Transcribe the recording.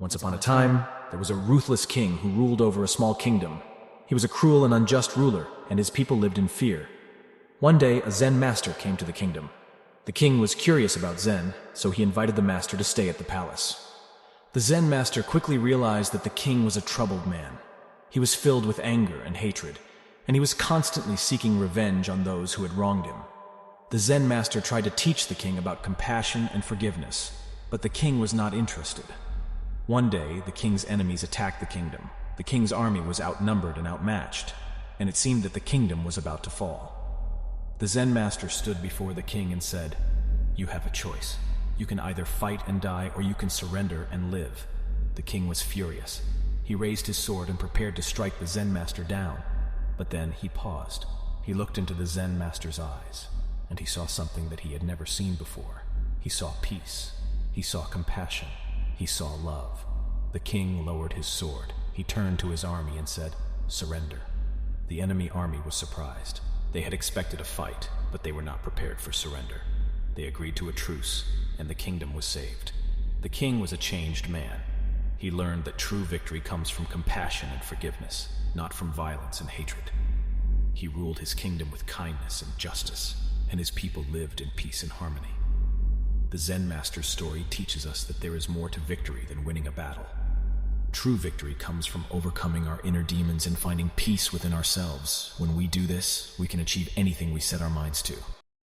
Once upon a time, there was a ruthless king who ruled over a small kingdom. He was a cruel and unjust ruler, and his people lived in fear. One day, a Zen master came to the kingdom. The king was curious about Zen, so he invited the master to stay at the palace. The Zen master quickly realized that the king was a troubled man. He was filled with anger and hatred, and he was constantly seeking revenge on those who had wronged him. The Zen master tried to teach the king about compassion and forgiveness, but the king was not interested. One day, the king's enemies attacked the kingdom. The king's army was outnumbered and outmatched, and it seemed that the kingdom was about to fall. The Zen master stood before the king and said, "You have a choice. You can either fight and die, or you can surrender and live." The king was furious. He raised his sword and prepared to strike the Zen master down. But then he paused. He looked into the Zen master's eyes, and he saw something that he had never seen before. He saw peace. He saw compassion. He saw love. The king lowered his sword. He turned to his army and said, "Surrender." The enemy army was surprised. They had expected a fight, but they were not prepared for surrender. They agreed to a truce, and the kingdom was saved. The king was a changed man. He learned that true victory comes from compassion and forgiveness, not from violence and hatred. He ruled his kingdom with kindness and justice, and his people lived in peace and harmony. The Zen master's story teaches us that there is more to victory than winning a battle. True victory comes from overcoming our inner demons and finding peace within ourselves. When we do this, we can achieve anything we set our minds to.